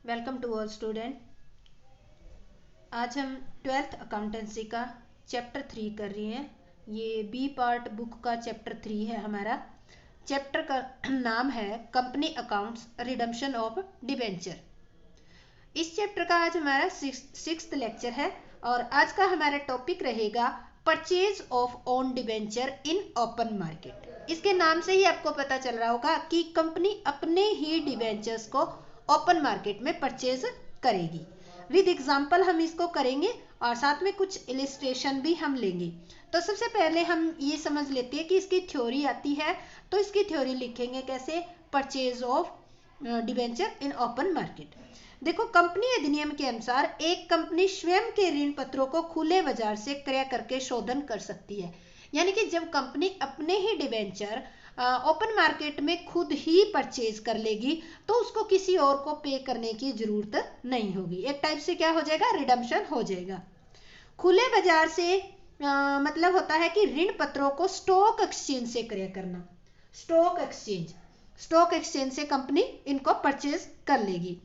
Welcome to all student. आज हम 12th accountancy का चैप्टर 3 कर रही हैं। ये बी पार्ट बुक का चैप्टर 3 है। हमारा चैप्टर का नाम है company accounts redemption of debenture. इस चैप्टर का आज हमारा सिक्स्थ लेक्चर है और आज का हमारा टॉपिक रहेगा purchase of own debenture in open market. इसके नाम से ही आपको पता चल रहा होगा कि कंपनी अपने ही डिबेंचर्स को ओपन मार्केट में परचेज करेगी। विद एग्जांपल हम इसको करेंगे और साथ में कुछ इलिस्ट्रेशन भी हम लेंगे। तो सबसे पहले हम ये समझ लेते हैं कि इसकी थ्योरी आती है, तो इसकी थ्योरी लिखेंगे कैसे, purchase of debenture in open market. देखो, कंपनी अधिनियम के अनुसार एक कंपनी स्वयं के ऋण पत्रों को खुले बाजार से क्रय करके शोधन कर सकती है। यानी कि जब कंपनी अपने ही डिबेंचर ओपन मार्केट में खुद ही परचेज कर लेगी तो उसको किसी और को पे करने की जरूरत नहीं होगी। एक टाइप से क्या हो जाएगा, रिडम्पशन हो जाएगा। खुले बाजार से मतलब होता है कि ऋण पत्रों को स्टॉक एक्सचेंज से क्रय करना। स्टॉक एक्सचेंज से कंपनी इनको परचेज कर लेगी।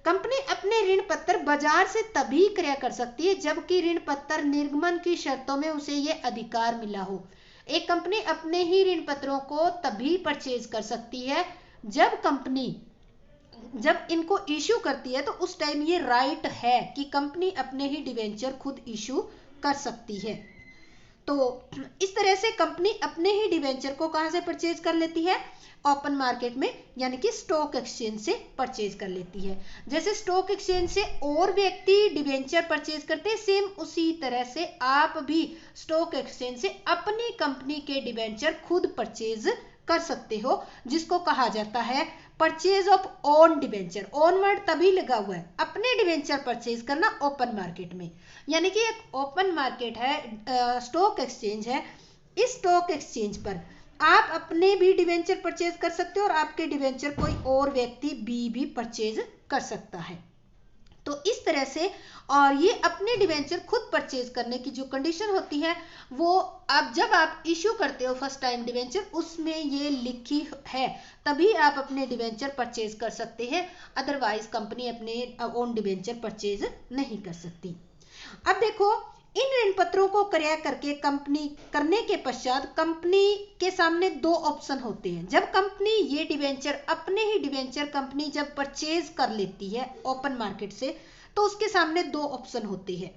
कंपनी अपने ऋण पत्र बाजार से तभी क्रय कर सकती है जबकि ऋण पत्र निर्गमन की शर्तों में उसे यह अधिकार मिला हो। एक कंपनी अपने ही ऋण पत्रों को तभी परचेज कर सकती है जब कंपनी जब इनको इश्यू करती है तो उस टाइम ये राइट है कि कंपनी अपने ही डिवेंचर खुद इश्यू कर सकती है। तो इस तरह से कंपनी अपने ही डिवेंचर को कहां से परचेज कर लेती है, ओपन मार्केट में, यानी कि स्टॉक एक्सचेंज से परचेज कर लेती है। जैसे स्टॉक एक्सचेंज से और व्यक्ति डिवेंचर परचेज करते हैं, सेम उसी तरह से आप भी स्टॉक एक्सचेंज से अपनी कंपनी के डिवेंचर खुद परचेज कर सकते हो, जिसको कहा जाता है purchase of own debenture. Own word तभी लगा हुआ है, अपने डिवेंचर परचेज करना ओपन मार्केट में। यानी कि एक ओपन मार्केट है, स्टॉक एक्सचेंज है। इस स्टॉक एक्सचेंज पर आप अपने भी डिवेंचर परचेज कर सकते हो और आपके डिवेंचर कोई और व्यक्ति भी परचेज कर सकता है। तो इस तरह से, और ये अपने डिवेंचर खुद परचेज करने की जो कंडीशन होती है वो अब जब आप इश्यू करते हो फर्स्ट टाइम डिवेंचर, उसमें ये लिखी है, तभी आप अपने डिवेंचर परचेज कर सकते हैं। अदरवाइज कंपनी अपने ओन डिवेंचर परचेज नहीं कर सकती। अब देखो, इन ऋण पत्रों को क्रय करके कंपनी करने के पश्चात कंपनी के सामने दो ऑप्शन होते हैं। जब कंपनी ये डिवेंचर अपने ही डिवेंचर कंपनी जब परचेज कर लेती है ओपन मार्केट से, तो उसके सामने दो ऑप्शन होते हैं।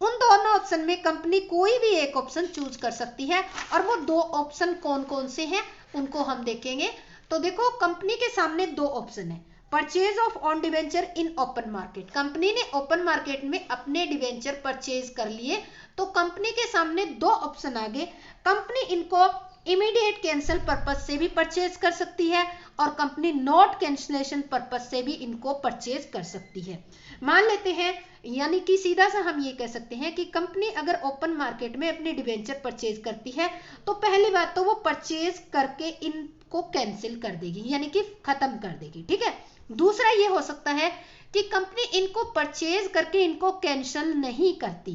उन दोनों ऑप्शन में कंपनी कोई भी एक ऑप्शन चूज कर सकती है और वो दो ऑप्शन कौन कौन से हैं उनको हम देखेंगे। तो देखो, कंपनी के सामने दो ऑप्शन है। Purchase of own debenture in open market, company ने ओपन मार्केट में अपने डिवेंचर परचेज कर लिए तो कंपनी के सामने दो ऑप्शन आ गए। कंपनी इनको इमीडिएट कैंसिल पर्पज से भी परचेज कर सकती है और कंपनी नॉट कैंसिलेशन पर्पज से भी इनको परचेज कर सकती है। मान लेते हैं, यानी कि सीधा सा हम ये कह सकते हैं कि कंपनी अगर ओपन मार्केट में अपने डिवेंचर परचेज करती है तो पहली बात तो वो परचेज करके इनको कैंसिल कर देगी, यानी कि खत्म कर देगी। ठीक है। दूसरा ये हो सकता है कि कंपनी इनको परचेज करके इनको कैंसिल नहीं करती,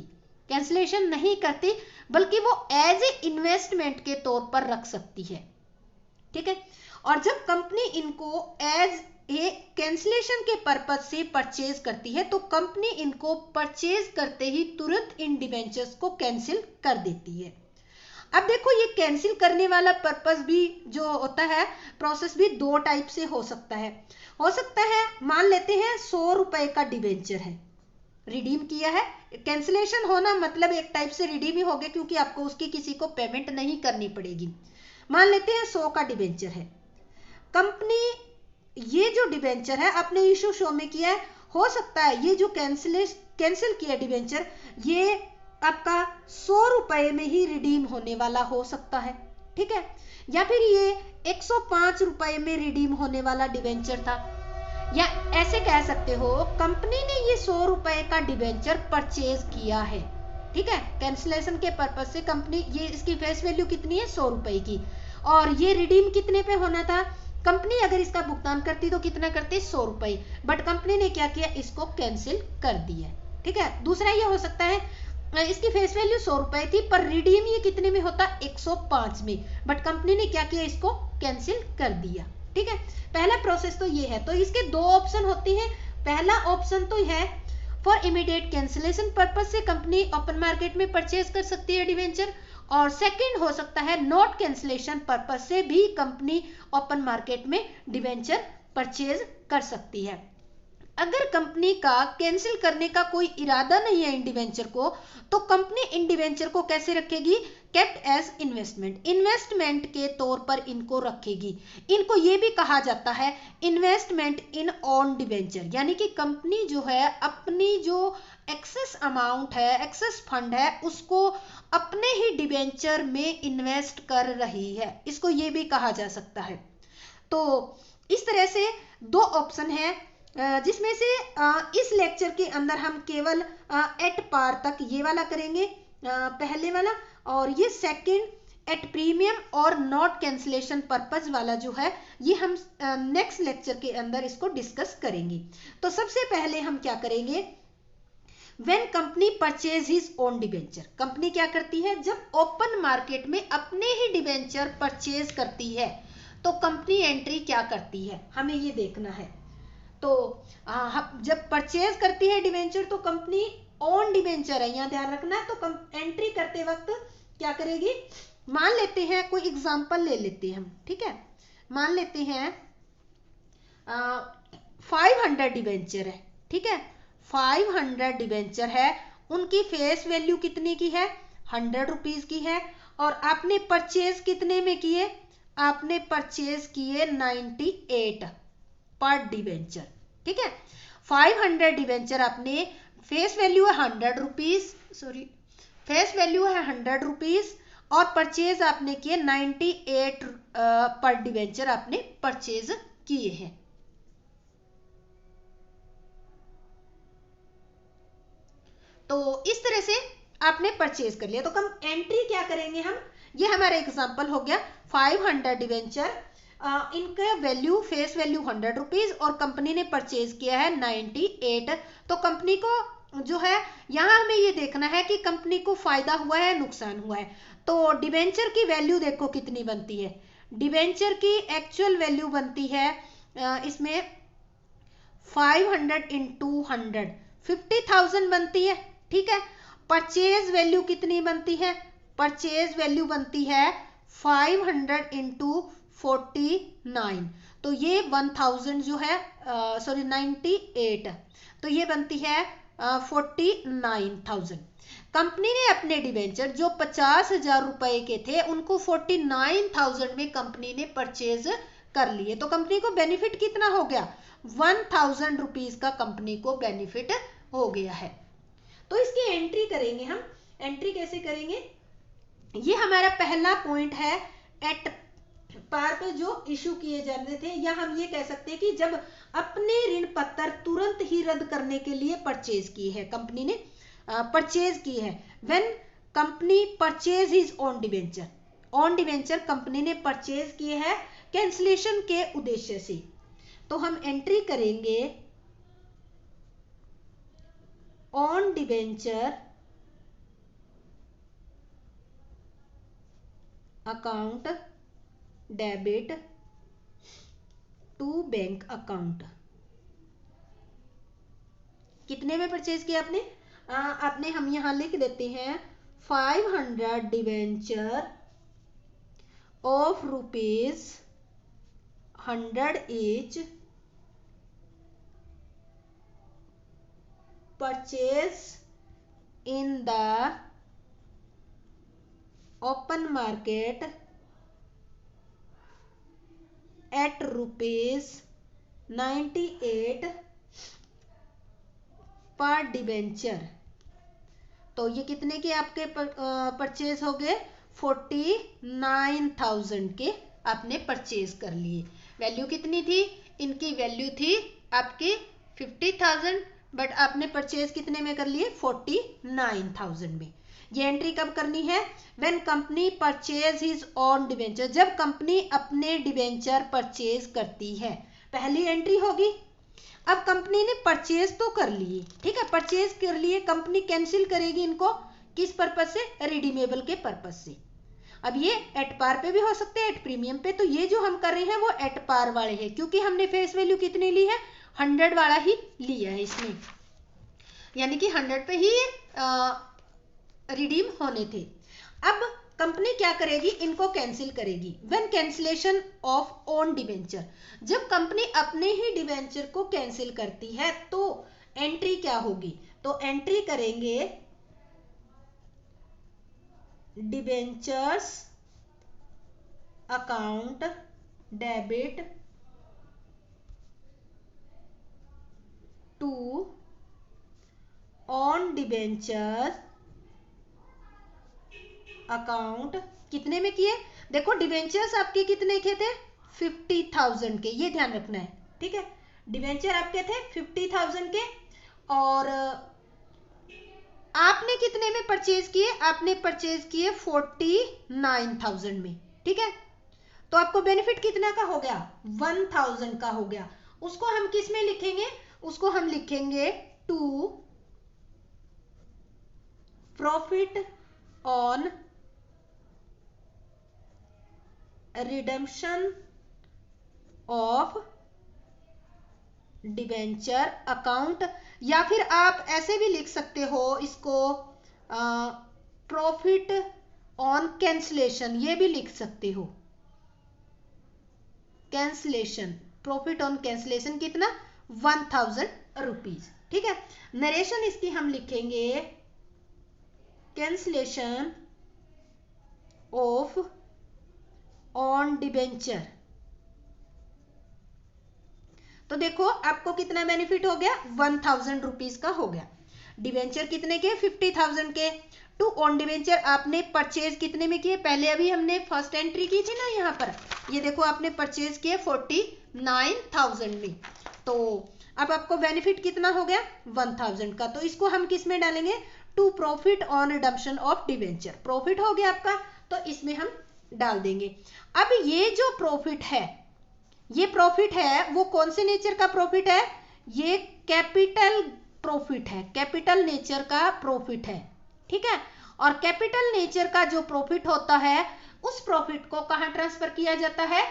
कैंसिलेशन नहीं करती, बल्कि वो एज ए इन्वेस्टमेंट के तौर पर रख सकती है। ठीक है। और जब कंपनी इनको एज ए कैंसिलेशन के पर्पज से परचेज करती है तो कंपनी इनको परचेज करते ही तुरंत इन डिवेंचर्स को कैंसिल कर देती है। अब देखो, ये कैंसिल करने वाला पर्पस भी जो होता है, प्रोसेस भी दो टाइप से हो सकता है। मान लेते हैं 100 रुपए का डिवेंचर है, रिडीम किया है। कैंसिलेशन होना मतलब एक टाइप से रिडीम ही हो गया, क्योंकि आपको उसकी किसी को पेमेंट नहीं करनी पड़ेगी। मान लेते हैं 100 का डिवेंचर है। कंपनी ये जो डिवेंचर है अपने इशू शो में किया है, हो सकता है ये जो कैंसिल किया डिवेंचर ये आपका 100 रुपए में ही रिडीम होने वाला हो सकता है। ठीक है। या फिर ये 105 रुपए में रिडीम होने वाला डिवेंचर था, या ऐसे कह सकते हो कंपनी ने ये 100 रुपए का डिवेंचर परचेज किया है। ठीक है। कैंसिलेशन के पर्पज से कंपनी, ये इसकी फेस वैल्यू कितनी है, 100 रुपए की, और ये रिडीम कितने पे होना था, कंपनी अगर इसका भुगतान करती तो कितना करती, 100 रुपए, बट कंपनी ने क्या किया, इसको कैंसिल कर दिया। ठीक है। दूसरा ये हो सकता है इसकी फेस वैल्यू 100 रुपए थी पर रिडीम ये कितने में होता, 105 में, बट कंपनी ने क्या किया, इसको कैंसिल कर दिया। ठीक है। पहला प्रोसेस तो ये है। तो इसके दो ऑप्शन होते हैं, पहला ऑप्शन तो है फॉर इमीडिएट कैंसिलेशन पर्पज से कंपनी ओपन मार्केट में परचेज कर सकती है डिवेंचर, और सेकंड हो सकता है नॉट कैंसिलेशन पर्पज से भी कंपनी ओपन मार्केट में डिवेंचर परचेज कर सकती है। अगर कंपनी का कैंसिल करने का कोई इरादा नहीं है इन डिवेंचर को, तो कंपनी इन डिवेंचर को कैसे रखेगी? केप्ट एज इन्वेस्टमेंट, इन्वेस्टमेंट के तौर पर इनको रखेगी। इनको ये भी कहा जाता है इन्वेस्टमेंट इन ऑन डिवेंचर, यानी कि कंपनी जो है अपनी जो एक्सेस अमाउंट है, एक्सेस फंड है, उसको अपने ही डिवेंचर में इन्वेस्ट कर रही है, इसको ये भी कहा जा सकता है। तो इस तरह से दो ऑप्शन है जिसमें से इस लेक्चर के अंदर हम केवल एट पार तक ये वाला करेंगे, पहले वाला, और ये सेकंड एट प्रीमियम और नॉट कैंसिलेशन पर्पज वाला जो है ये हम नेक्स्ट लेक्चर के अंदर इसको डिस्कस करेंगे। तो सबसे पहले हम क्या करेंगे, when company purchase his own debenture, company क्या करती है जब ओपन मार्केट में अपने ही डिवेंचर परचेज करती है तो कंपनी एंट्री क्या करती है, हमें ये देखना है। तो जब परचेज करती है डिवेंचर तो कंपनी ओन डिवेंचर है, यहाँ ध्यान रखना है। तो एंट्री करते वक्त क्या करेगी, मान लेते हैं कोई एग्जांपल ले लेते हैं हम, ठीक है, मान लेते हैं 500 डिवेंचर है, ठीक है, 500 डिवेंचर है, उनकी फेस वैल्यू कितनी की है, 100 रुपीज की है, और आपने परचेज कितने में किए, आपने परचेज किए 98 पर डिवेंचर, ठीक है। 500 डिवेंचर आपने, फेस वैल्यू है 100 रुपीज, सॉरी फेस वैल्यू है 100 रुपीज, और परचेज आपने किए 98 पर डिवेंचर आपने परचेज किए हैं। तो इस तरह से आपने परचेज कर लिया। तो हम एंट्री क्या करेंगे, हम ये हमारा एग्जांपल हो गया 500 डिवेंचर, इनका वैल्यू फेस वैल्यू 100 रुपीज और कंपनी ने परचेज किया है 98। तो कंपनी को जो है यहाँ हमें ये देखना है कि कंपनी को फायदा हुआ है नुकसान हुआ है। तो डिवेंचर की वैल्यू देखो कितनी बनती है, डिवेंचर की एक्चुअल वैल्यू बनती है इसमें 500 इंटू 100 50,000 बनती है, ठीक है। परचेज वैल्यू कितनी बनती है, परचेज वैल्यू बनती है 500 इंटू 49, तो ये 1000 जो है सॉरी 98, तो ये बनती है 49,000। कंपनी ने अपने डिवेंचर जो 50,000 रुपए के थे उनको 49,000 में कंपनी ने परचेज कर लिए। तो कंपनी को बेनिफिट कितना हो गया, 1000 रुपीज का कंपनी को बेनिफिट हो गया है। तो इसकी एंट्री करेंगे हम, एंट्री कैसे करेंगे, ये हमारा पहला पॉइंट है एट पार पे जो इशू किए जाने थे, या हम ये कह सकते हैं कि जब अपने ऋण पत्र तुरंत ही रद्द करने के लिए परचेज की है, कंपनी ने परचेज की है। When company purchase his on debenture, on debenture company ने परचेज किए हैं कैंसिलेशन के उद्देश्य से। तो हम एंट्री करेंगे on debenture account debit to bank account. कितने में परचेज किया आपने, आपने हम यहां लिख देते हैं 500 debenture of rupees 100 each purchase in the open market at rupees 98 पर डिवेंचर। तो ये कितने के आपके परचेज हो गए, 49,000 के आपने परचेज कर लिए। वैल्यू कितनी थी, इनकी वैल्यू थी आपकी 50,000, बट आपने परचेज कितने में कर लिए, 49,000 में। ये एंट्री कब करनी है, when company purchase his on debenture, जब कंपनी अपने डिवेंचर परचेज करती है, पहली एंट्री होगी। अब कंपनी ने परचेज तो कर लिए, ठीक है, परचेज कर लिए, कंपनी कैंसिल करेगी इनको किस पर्पज से, रिडीमेबल के पर्पज से। अब ये एट पार पे भी हो सकते हैं, एट प्रीमियम पे, तो ये जो हम कर रहे हैं वो एट पार वाले हैं, क्योंकि हमने फेस वैल्यू कितनी ली है, 100 वाला ही लिया है इसमें, यानी कि 100 पे ही रिडीम होने थे। अब कंपनी क्या करेगी, इनको कैंसिल करेगी। When cancellation of own debenture, जब कंपनी अपने ही डिवेंचर को कैंसिल करती है तो एंट्री क्या होगी, तो एंट्री करेंगे debentures account debit to on debenture account. कितने में किए, देखो डिवेंचर्स आपके कितने के थे, 50,000 के, ये ध्यान रखना है, ठीक है। डिवेंचर आपके थे 50,000 के, और आपने कितने में परचेज किए, आपने परचेज किए 49,000 में, ठीक है। तो आपको बेनिफिट कितना का हो गया, 1,000 का हो गया। उसको हम किस में लिखेंगे, उसको हम लिखेंगे to profit on redemption of debenture account, या फिर आप ऐसे भी लिख सकते हो इसको प्रॉफिट ऑन कैंसलेशन, ये भी लिख सकते हो। कैंसलेशन, प्रॉफिट ऑन कैंसलेशन कितना, 1,000 रुपीज, ठीक है। नरेशन इसकी हम लिखेंगे कैंसलेशन ऑफ ऑन डिवेंचर। तो देखो आपको कितना बेनिफिट हो गया, 1,000 रुपीज का हो गया। डिवेंचर कितने के, 50,000 के। टू ऑन डिवेंचर आपने परचेज कितने में किए, पहले अभी हमने फर्स्ट एंट्री की थी ना, यहाँ पर ये देखो आपने परचेज किए 49,000 में, तो अब आपको बेनिफिट कितना हो गया, 1,000 का। तो इसको हम किस में डालेंगे, to profit on redemption of debenture. Profit हो गया आपका, तो इसमें हम डाल देंगे। अब ये जो प्रॉफिट है, ये प्रॉफिट है वो कौन से नेचर का प्रॉफिट है, ये कैपिटल प्रॉफिट है, कैपिटल नेचर का प्रॉफिट है, ठीक है। और कैपिटल नेचर का जो प्रॉफिट होता है, उस प्रॉफिट को कहां ट्रांसफर किया जाता है,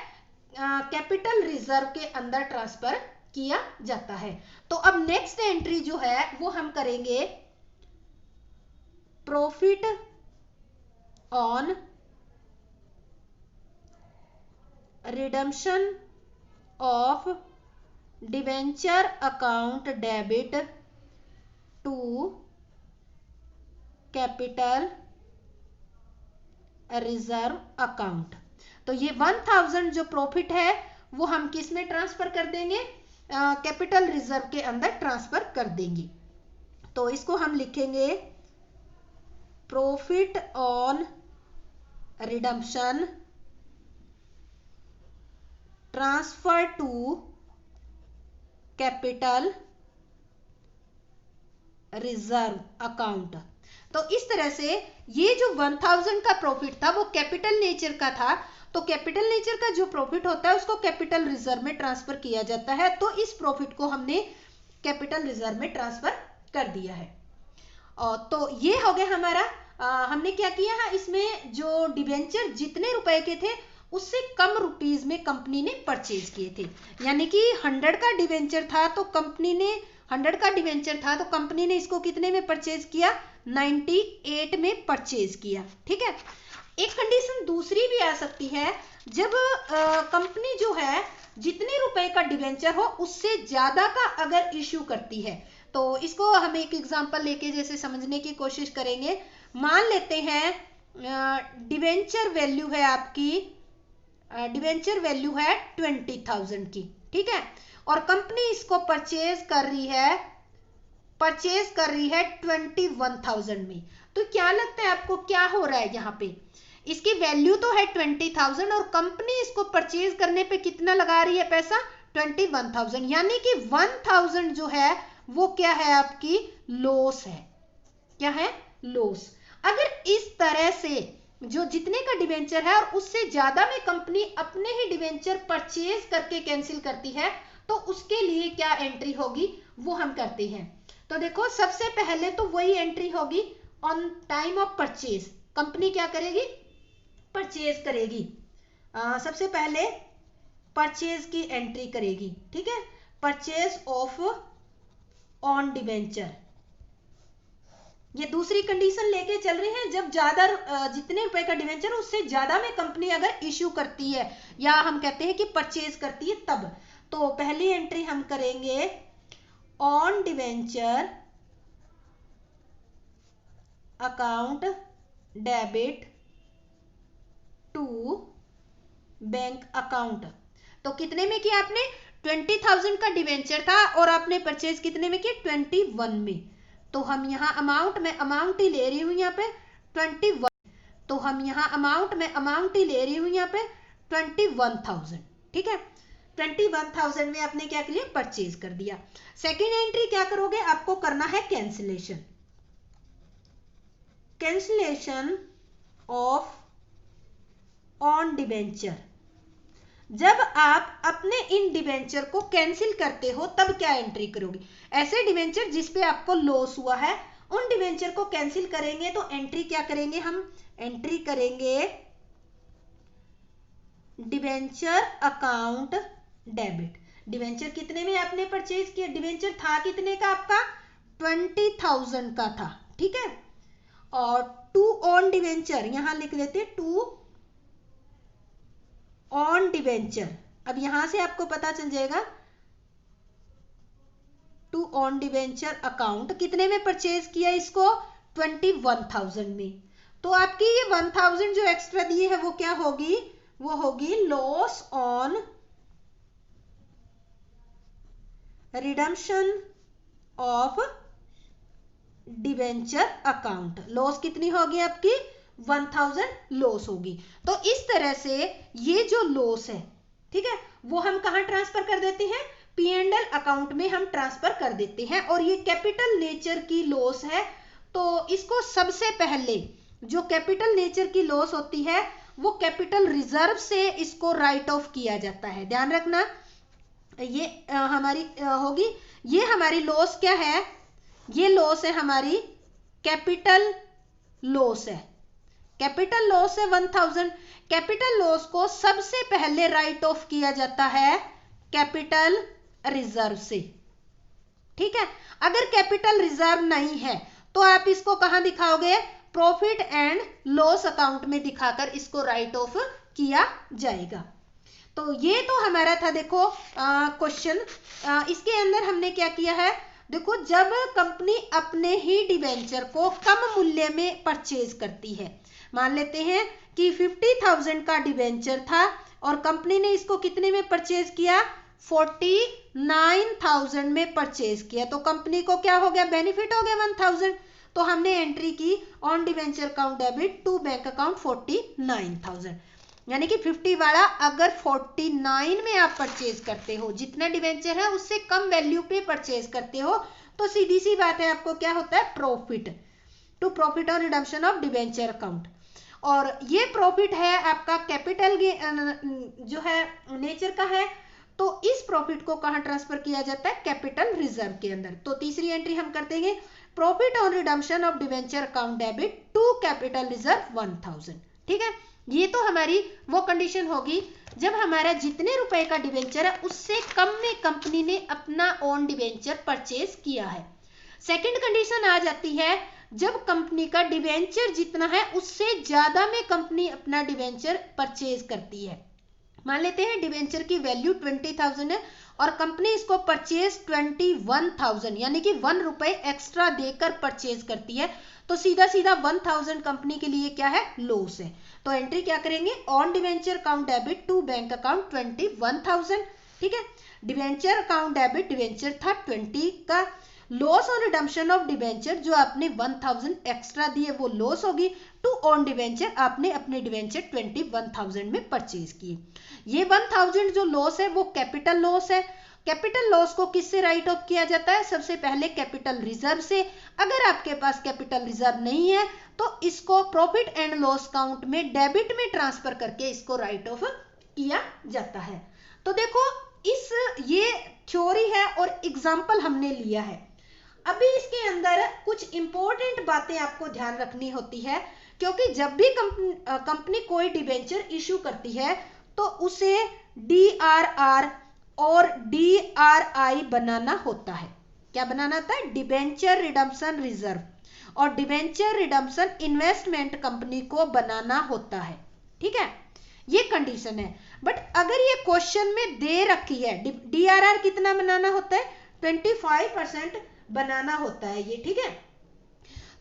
कैपिटल रिजर्व के अंदर ट्रांसफर किया जाता है। तो अब नेक्स्ट एंट्री जो है वो हम करेंगे profit on redemption of debenture account debit to capital reserve account. तो ये 1,000 जो प्रॉफिट है वो हम किस में ट्रांसफर कर देंगे, कैपिटल रिजर्व के अंदर ट्रांसफर कर देंगे। तो इसको हम लिखेंगे profit on redemption transfer to capital reserve account. तो इस तरह से ये जो 1,000 का प्रॉफिट था वो कैपिटल नेचर का था, तो कैपिटल नेचर का जो प्रॉफिट होता है उसको कैपिटल रिजर्व में ट्रांसफर किया जाता है। तो इस प्रॉफिट को हमने कैपिटल रिजर्व में ट्रांसफर कर दिया है। और तो ये हो गया हमारा, हमने क्या किया है, इसमें जो डिवेंचर जितने रुपए के थे उससे कम रुपीज में कंपनी ने परचेज किए थे, यानी कि 100 का डिवेंचर था तो कंपनी ने 100 का डिवेंचर था तो कंपनी ने इसको कितने में परचेज किया, 98 में परचेज किया, ठीक है। एक कंडीशन दूसरी भी आ सकती है, जब कंपनी जो है जितने रुपए का डिवेंचर हो उससे ज्यादा का अगर इश्यू करती है, तो इसको हम एक एग्जांपल लेके जैसे समझने की कोशिश करेंगे। मान लेते हैं डिवेंचर वैल्यू है आपकी, डिवेंचर वैल्यू है 20,000 की, ठीक है, और कंपनी इसको परचेज कर रही है 21,000 में। तो क्या लगता है आपको क्या हो रहा है यहाँ पे, इसकी वैल्यू तो है 20,000 और कंपनी इसको परचेज करने पे कितना लगा रही है पैसा, 21,000, यानी कि 1,000 जो है वो क्या है आपकी लॉस है, क्या है लॉस। अगर इस तरह से जो जितने का डिवेंचर है और उससे ज्यादा में कंपनी अपने ही डिवेंचर परचेज करके कैंसिल करती है, तो उसके लिए क्या एंट्री होगी वो हम करते हैं। तो देखो सबसे पहले तो वही एंट्री होगी on time of purchase, company क्या करेगी, परचेज करेगी, सबसे पहले परचेज की एंट्री करेगी, ठीक है। Purchase of own debenture. ये दूसरी कंडीशन लेके चल रहे हैं, जब ज्यादा जितने रुपए का डिवेंचर उससे ज्यादा में कंपनी अगर इश्यू करती है या हम कहते हैं कि परचेज करती है तब। तो पहली एंट्री हम करेंगे on debenture account debit to bank account. तो कितने में किया आपने? 20,000 का डिवेंचर था और आपने परचेज कितने में किया? 21 में। तो हम यहाँ अमाउंट में अमाउंट ही ले रही हूँ यहाँ पे 21। तो हम यहाँ अमाउंट में अमाउंट ही ले रही हूँ यहाँ पे 21,000। ठीक है, 21,000 में आपने क्या किया? परचेज कर दिया। सेकेंड एंट्री क्या करोगे? आपको करना है cancellation, cancellation of own debenture. जब आप अपने इन डिवेंचर को कैंसिल करते हो तब क्या एंट्री करोगे? ऐसे डिवेंचर जिसपे आपको लॉस हुआ है उन डिवेंचर को कैंसिल करेंगे तो एंट्री क्या करेंगे? हम एंट्री करेंगे डिवेंचर अकाउंट डेबिट। डिवेंचर कितने में आपने परचेज किया? डिवेंचर था कितने का आपका? 20,000 का था। ठीक है, और टू ऑन डिवेंचर यहां लिख देते टू ऑन डिवेंचर। अब यहां से आपको पता चल जाएगा टू ऑन डिवेंचर अकाउंट कितने में परचेज किया इसको? 21,000 में। तो आपकी ये 1,000 जो एक्स्ट्रा दिए है वो क्या होगी? वो होगी loss on redemption of debenture account. Loss कितनी होगी आपकी? 1,000 लॉस होगी। तो इस तरह से ये जो लॉस है, ठीक है, वो हम कहां ट्रांसफर कर देते हैं? P&L अकाउंट में हम ट्रांसफर कर देते हैं। और ये कैपिटल नेचर की लॉस है, तो इसको सबसे पहले जो कैपिटल नेचर की लॉस होती है वो कैपिटल रिजर्व से इसको राइट ऑफ किया जाता है। ध्यान रखना, ये हमारी होगी, ये हमारी लॉस क्या है? ये लॉस है हमारी कैपिटल लॉस है। कैपिटल लॉस है 1,000। कैपिटल लॉस को सबसे पहले राइट ऑफ किया जाता है कैपिटल रिजर्व से। ठीक है, अगर कैपिटल रिजर्व नहीं है तो आप इसको कहां दिखाओगे? प्रॉफिट एंड लॉस अकाउंट में दिखाकर इसको राइट ऑफ किया जाएगा। तो ये तो हमारा था देखो क्वेश्चन। इसके अंदर हमने क्या किया है? देखो, जब कंपनी अपने ही डिवेंचर को कम मूल्य में परचेज करती है, मान लेते हैं कि 50,000 का डिवेंचर था और कंपनी ने इसको कितने में परचेज किया? 49,000 में परचेज किया। तो कंपनी को क्या हो गया? बेनिफिट हो गया 1,000। तो हमने एंट्री की on debenture account debit to bank account 49,000। यानी कि 50 वाला अगर 49 में आप परचेज करते हो, जितना डिवेंचर है उससे कम वैल्यू पे परचेज करते हो, तो सीधी सी बात है आपको क्या होता है? Profit, to profit on redemption of debenture account. और ये प्रॉफिट है आपका कैपिटल जो है नेचर का है, तो इस प्रॉफिट को कहां ट्रांसफर किया जाता है? कैपिटल रिजर्व के अंदर। तो तीसरी एंट्री हम कर देंगे profit on redemption of debenture account debit to capital reserve 1,000। ठीक है, ये तो हमारी वो कंडीशन होगी जब हमारा जितने रुपए का डिवेंचर है उससे कम में कंपनी ने अपना ओन डिवेंचर परचेज किया है। सेकंड कंडीशन आ जाती है जब कंपनी का डिवेंचर जितना है उससे ज्यादा में कंपनी अपना डिवेंचर परचेज करती है। मान लेते हैं डिवेंचर की वैल्यू 20,000 है और कंपनी इसको परचेज 21,000 यानी कि 1 रुपए एक्स्ट्रा देकर परचेज करती है, तो सीधा सीधा 1,000 कंपनी के लिए क्या है? लॉस है। तो एंट्री क्या करेंगे? On debenture account debit to bank account 21,000। ठीक है, डिवेंचर अकाउंट डेबिट डिवेंचर था 20 का, loss on redemption of debenture जो आपने 1,000 एक्स्ट्रा दिए वो लॉस होगी, टू ऑन डिवेंचर आपने अपने डिवेंचर 21,000 में परचेज किए। ये 1,000 जो लॉस है वो कैपिटल लॉस है। कैपिटल लॉस को किससे राइट ऑफ किया जाता है? सबसे पहले कैपिटल रिजर्व से। अगर आपके पास कैपिटल रिजर्व नहीं है तो इसको प्रॉफिट एंड लॉस अकाउंट में डेबिट में ट्रांसफर करके इसको राइट ऑफ किया जाता है। तो देखो, ये थ्योरी है और एग्जाम्पल हमने लिया है। अभी इसके अंदर कुछ इंपॉर्टेंट बातें आपको ध्यान रखनी होती है, क्योंकि जब भी कंपनी कोई डिबेंचर इशू करती है तो उसे DRR और DRI बनाना होता है। क्या बनाना होता है? डिबेंचर रिडम्पशन रिजर्व और डिबेंचर रिडम्पशन इन्वेस्टमेंट कंपनी को बनाना होता है। ठीक है, ये कंडीशन है। बट अगर ये क्वेश्चन में दे रखी है, DRR कितना बनाना होता है? 25% बनाना होता है ये। ठीक है,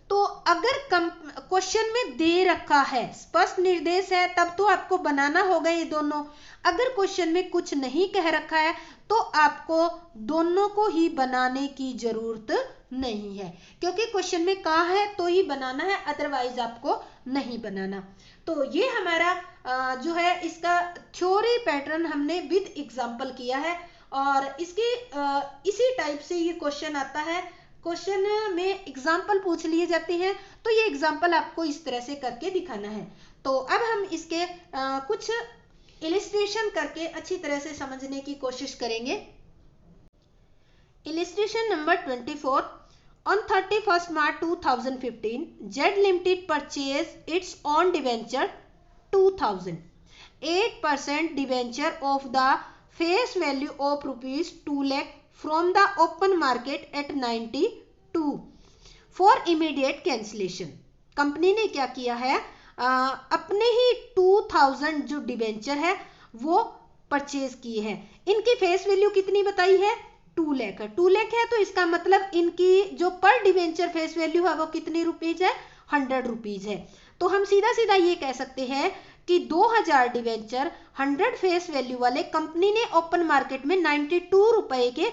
तो अगर क्वेश्चन में दे रखा है, स्पष्ट निर्देश है, तब तो आपको बनाना होगा ये दोनों। अगर क्वेश्चन में कुछ नहीं कह रखा है तो आपको दोनों को ही बनाने की जरूरत नहीं है, क्योंकि क्वेश्चन में कहा है तो ही बनाना है, अदरवाइज आपको नहीं बनाना। तो ये हमारा जो है इसका थ्योरी पैटर्न हमने विद एग्जाम्पल किया है और इसकी इसी टाइप से ये क्वेश्चन आता है। क्वेश्चन में एग्जाम्पल पूछ लिए जाते हैं तो ये एग्जाम्पल आपको इस तरह से करके दिखाना है। तो अब हम इसके कुछ इलिस्ट्रेशन करके अच्छी तरह से समझने की कोशिश करेंगे। Illustration number 24। On 31st March 2015, Z Limited purchased its own debenture 2000, 8% debenture of the face value of rupees 2 lakh from the open market at 92 for immediate cancellation। Company ने क्या किया है, अपने ही 2000 जो डिबेंचर है वो परचेज किए हैं। इनकी फेस वैल्यू कितनी बताई है? 2 लाख है। 2 लाख है तो इसका मतलब इनकी जो पर डिबेंचर फेस वैल्यू है वो कितनी रुपीज है? 100 रुपीज है। तो हम सीधा सीधा ये कह सकते हैं कि 2000 डिबेंचर 100 फेस वैल्यू वाले कंपनी ने ओपन मार्केट में 92 रुपए के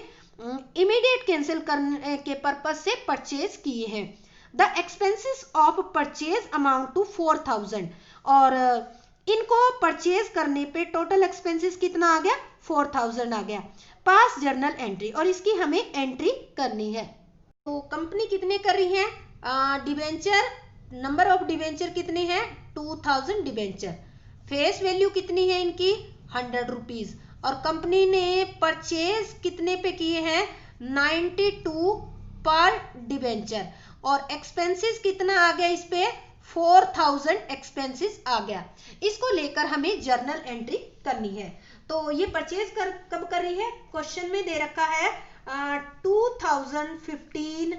इमीडिएट कैंसिल करने के पर्पज से परचेज किए हैं। The expenses of purchase amount to 4000 और इनको परचेज करने पे टोटल एक्सपेंसेस कितना आ गया? 4000 आ गया। पास जर्नल एंट्री और इसकी हमें एंट्री करनी है। तो कंपनी कितने कर रही है? डिबेंचर, नंबर ऑफ डिबेंचर कितने हैं? 2000 डिबेंचर। फेस वैल्यू कितनी है इनकी? 100 रुपीज। और कंपनी ने परचेज कितने पे किए हैं? 92 पर डिबेंचर। और एक्सपेंसेस कितना आ गया इस पे? 4000 एक्सपेंसेस आ गया। इसको लेकर हमें जर्नल एंट्री करनी है। तो ये परचेज कब कर रही है? क्वेश्चन में दे रखा है 2015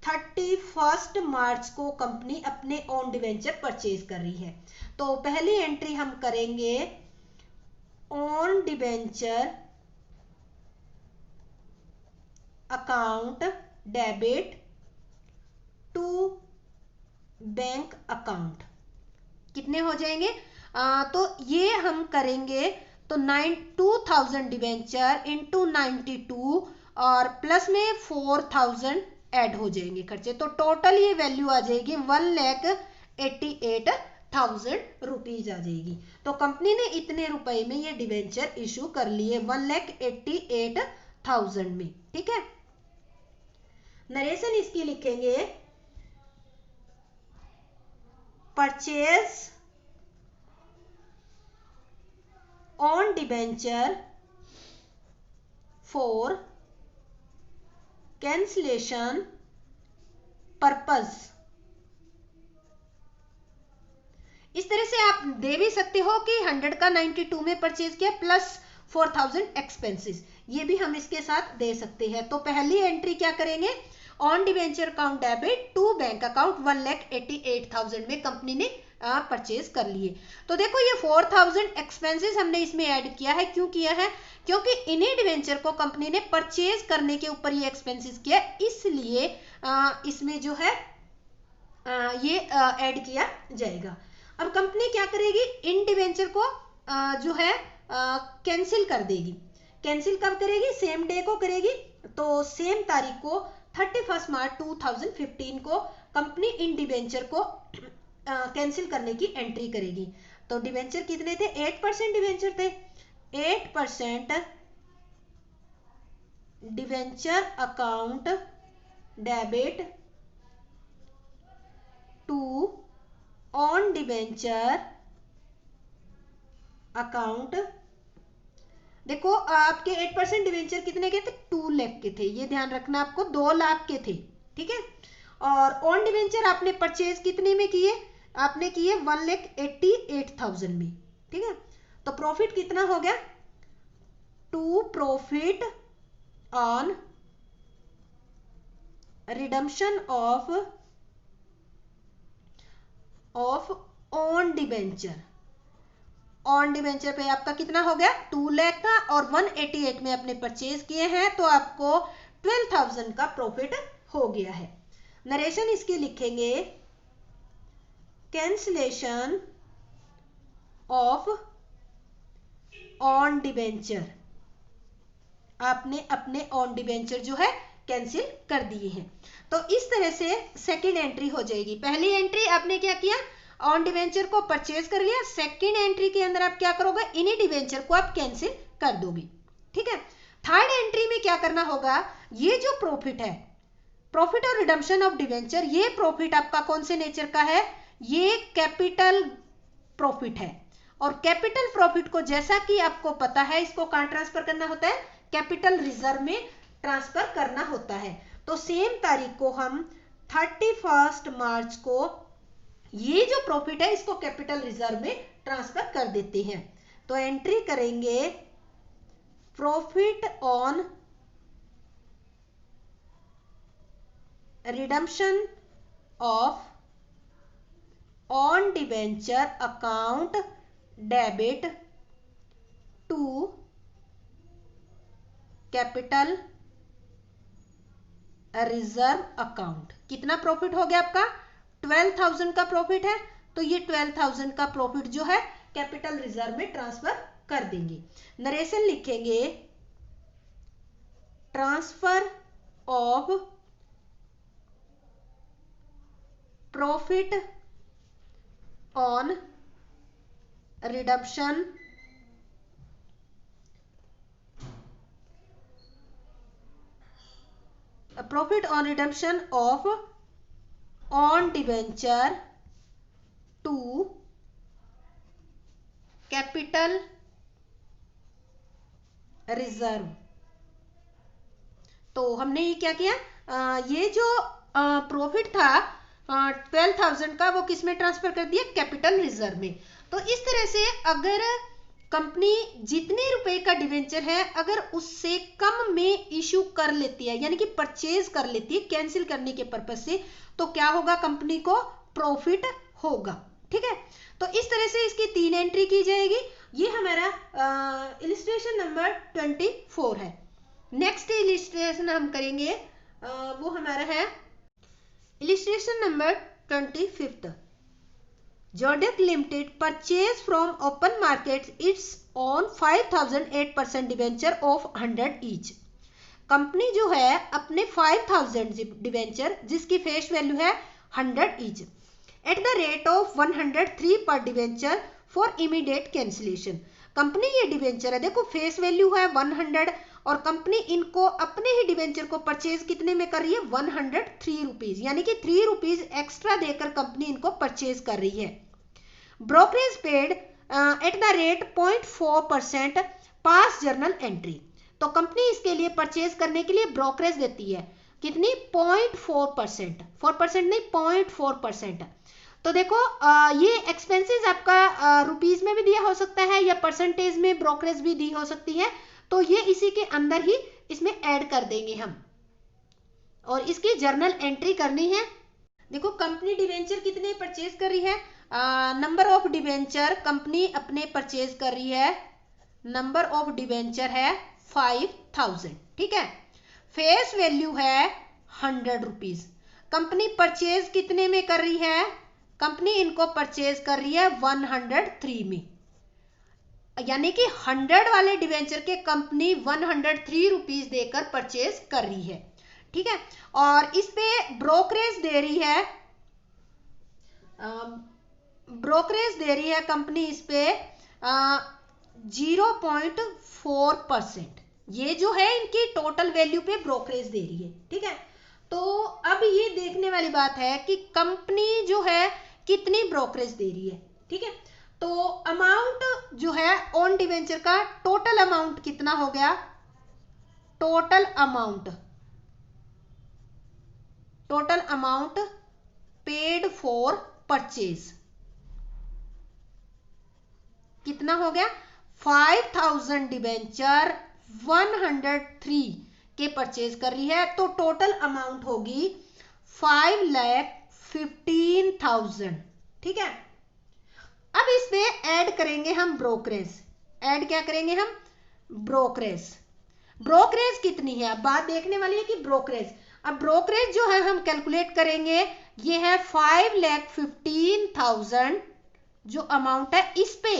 31 मार्च को कंपनी अपने ओन डिवेंचर परचेज कर रही है। तो पहली एंट्री हम करेंगे on debenture account debit to bank account. कितने हो जाएंगे? तो ये हम करेंगे तो 2000 डिवेंचर इंटू 92 और प्लस में 4000 ऐड हो जाएंगे खर्चे, तो टोटल ये वैल्यू आ जाएगी 1,88,000 रुपीज आ जाएगी। तो कंपनी ने इतने रुपए में ये डिवेंचर इशू कर लिए 1,88,000 में। ठीक है, नरेशन इसकी लिखेंगे purchase on debenture for cancellation purpose. इस तरह से आप दे भी सकते हो कि 100 का 92 में परचेज किया प्लस 4000 एक्सपेंसेस, ये भी हम इसके साथ दे सकते हैं। तो पहली एंट्री क्या करेंगे? On debenture account debit to bank account 1,88,000 में कंपनी ने परचेज कर लिए। तो देखो ये 4000 एक्सपेंसेस हमने इसमें ऐड किया है। क्यों किया है? क्योंकि इन्हीं डिवेंचर को कंपनी ने परचेज करने के ऊपर ये एक्सपेंसेस किया, इसलिए इसमें जो है ये ऐड किया जाएगा। अब कंपनी क्या करेगी? इन डिवेंचर को जो है कैंसिल कर देगी। कैंसिल कब करेगी? सेम डे को करेगी। तो सेम तारीख को 31 मार्च 2015 को कंपनी इन डिवेंचर को कैंसिल करने की एंट्री करेगी। तो डिवेंचर कितने थे? 8% डिवेंचर थे। 8% debenture account debit to on debenture account. देखो आपके 8% डिवेंचर कितने के थे? 2 लाख के थे, ये ध्यान रखना आपको, 2 लाख के थे। ठीक है, और ऑन डिवेंचर आपने परचेज कितने में किए? आपने किए 1,88,000 में। ठीक है, तो प्रॉफिट कितना हो गया? To profit on redemption of own debenture. Own debenture पे आपका कितना हो गया 2 लाख का, और 188 में अपने परचेज किए हैं तो आपको 12,000 का प्रॉफिट हो गया है। नरेशन इसकी लिखेंगे कैंसिलेशन ऑफ ऑन डिबेंचर। आपने अपने ऑन डिबेंचर जो है कैंसिल कर दिए हैं। तो इस तरह से सेकंड एंट्री हो जाएगी। पहली एंट्री आपने क्या किया, ऑन डिबेंचर को परचेज कर लिया। सेकंड एंट्री के अंदर आप क्या करोगे, इन्हीं डिबेंचर को आप कैंसिल कर दोगे। ठीक है। थर्ड एंट्री में क्या करना होगा, ये जो प्रॉफिट है, प्रॉफिट और रिडम्पशन ऑफ डिबेंचर, ये प्रॉफिट आपका कौन से नेचर का है, ये कैपिटल प्रॉफिट है। और कैपिटल प्रॉफिट को जैसा कि आपको पता है, इसको कहां ट्रांसफर करना होता है, कैपिटल रिजर्व में ट्रांसफर करना होता है। तो सेम तारीख को हम 31 मार्च को ये जो प्रॉफिट है इसको कैपिटल रिजर्व में ट्रांसफर कर देते हैं। तो एंट्री करेंगे profit on redemption of own debenture account debit to capital reserve account. कितना प्रॉफिट हो गया आपका, 12,000 का प्रॉफिट है, तो ये 12,000 का प्रॉफिट जो है कैपिटल रिजर्व में ट्रांसफर कर देंगे। नरेशन लिखेंगे transfer of profit on redemption profit on redemption of own debenture to capital reserve. तो हमने ये क्या किया, ये जो प्रॉफिट था 12,000 का, वो किस में ट्रांसफर कर दिया, कैपिटल रिजर्व में। तो इस तरह से अगर कंपनी जितने रुपए का डिवेंचर है अगर उससे कम में इशू कर लेती है, यानी कि परचेज कर लेती है कैंसिल करने के पर्पज से, तो क्या होगा, कंपनी को प्रॉफिट होगा। ठीक है। तो इस तरह से इसकी 3 एंट्री की जाएगी। ये हमारा इलिस्ट्रेशन नंबर 24 है। नेक्स्ट इलिस्ट्रेशन हम करेंगे वो हमारा है illustration number 25। Zodiac Limited purchase from open market its own 5,008% debenture of 100 each. Company जो है अपने 5,000 डिवेंचर जिसकी फेस वैल्यू है 100 each at the rate of 103 पर debenture for immediate cancellation. Company ये डिवेंचर है, देखो फेस वैल्यू है 100 और कंपनी इनको अपने ही डिवेंचर को परचेज कितने में कर रही है, 103 रुपीज, यानी कि 3 रुपीज एक्स्ट्रा देकर कंपनी इनको परचेज कर रही है। Brokerage paid at the rate 0.4% pass journal entry. तो कंपनी इसके लिए परचेज करने के लिए ब्रोकरेज देती है कितनी, 0.4%, 4% नहीं 0.4%। तो देखो ये एक्सपेंसेस आपका रुपीज में भी दिया हो सकता है या परसेंटेज में ब्रोकरेज भी दी हो सकती है, तो ये इसी के अंदर ही इसमें ऐड कर देंगे हम, और इसकी जर्नल एंट्री करनी है। देखो कंपनी डिवेंचर कितने परचेज कर रही है, नंबर ऑफ डिवेंचर कंपनी अपने परचेज कर रही है, नंबर ऑफ डिवेंचर है 5,000। ठीक है। फेस वैल्यू है 100 रुपीज। कंपनी परचेज कितने में कर रही है, कंपनी इनको परचेज कर रही है 103 में, यानी कि 100 वाले डिवेंचर के कंपनी 103 रुपीज देकर परचेज कर रही है। ठीक है। और इस पे ब्रोकरेज दे रही है, ब्रोकरेज दे रही है कंपनी इस पे 0.4%। ये जो है इनकी टोटल वैल्यू पे ब्रोकरेज दे रही है। ठीक है। तो अब ये देखने वाली बात है कि कंपनी जो है कितनी ब्रोकरेज दे रही है। ठीक है। तो अमाउंट जो है ऑन डिवेंचर का टोटल अमाउंट कितना हो गया, total amount paid for purchase कितना हो गया, 5,000 डिवेंचर 103 के परचेज कर रही है, तो टोटल अमाउंट होगी 5,15,000। ठीक है, अब इसमें ऐड करेंगे हम ब्रोकरेज। ऐड क्या करेंगे हम? ब्रोकरेज। ब्रोकरेज कितनी है? अब बात देखने वाली है कि ब्रोकरेज, अब ब्रोकरेज जो है हम कैलकुलेट करेंगे, ये है 5,15,000 जो अमाउंट है, इस पे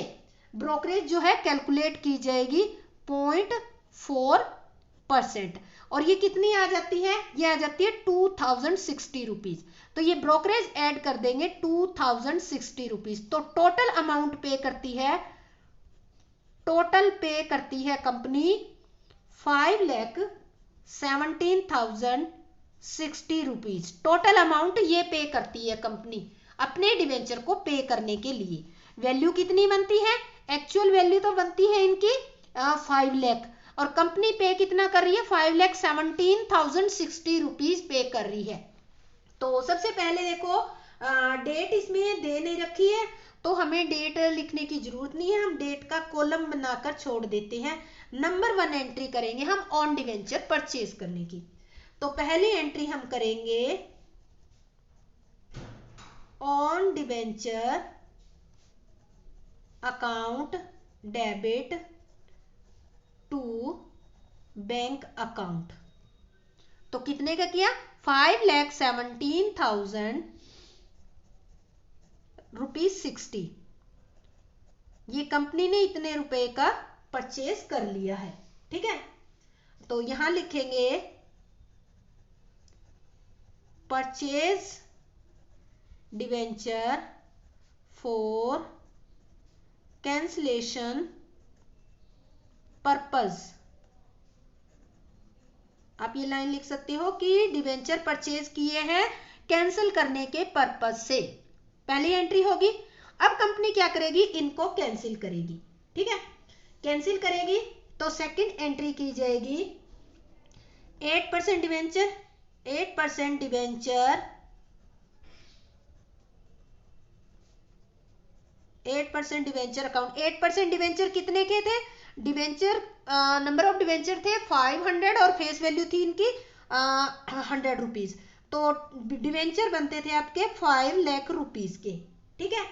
ब्रोकरेज जो है कैलकुलेट की जाएगी 0.4%, और ये कितनी आ जाती है? ये आ जाती है 2,060 रुपीज। तो ये ब्रोकरेज ऐड कर देंगे 2,060 रुपीज, तो टोटल अमाउंट पे करती है, टोटल पे करती है कंपनी 5,17,060 रुपीज। टोटल अमाउंट ये पे करती है कंपनी अपने डिवेंचर को पे करने के लिए। वैल्यू कितनी बनती है? एक्चुअल वैल्यू तो बनती है इनकी 5 लाख, और कंपनी पे कितना कर रही है? 5,17,060 रुपीज पे कर रही है। तो सबसे पहले देखो डेट इसमें दे नहीं रखी है, तो हमें डेट लिखने की जरूरत नहीं है, हम डेट का कॉलम बनाकर छोड़ देते हैं। नंबर 1 एंट्री करेंगे हम ऑन डिवेंचर परचेज करने की। तो पहली एंट्री हम करेंगे on debenture account debit to bank account. तो कितने का किया? 5,17,000 रुपीज 60। ये कंपनी ने इतने रुपए का परचेज कर लिया है। ठीक है, तो यहां लिखेंगे purchase debenture for cancellation purpose. आप ये लाइन लिख सकते हो कि डिवेंचर परचेज किए हैं कैंसिल करने के पर्पस से। पहली एंट्री होगी। अब कंपनी क्या करेगी? इनको कैंसिल करेगी। ठीक है, कैंसिल करेगी तो सेकंड एंट्री की जाएगी 8% debenture, 8% debenture, 8% debenture account. 8% debenture कितने के थे? डिवेंचर नंबर ऑफ डिवेंचर थे 500 और फेस वैल्यू थी इनकी 100 रुपीज, तो डिवेंचर बनते थे आपके 5 लाख रुपीज के। ठीक है,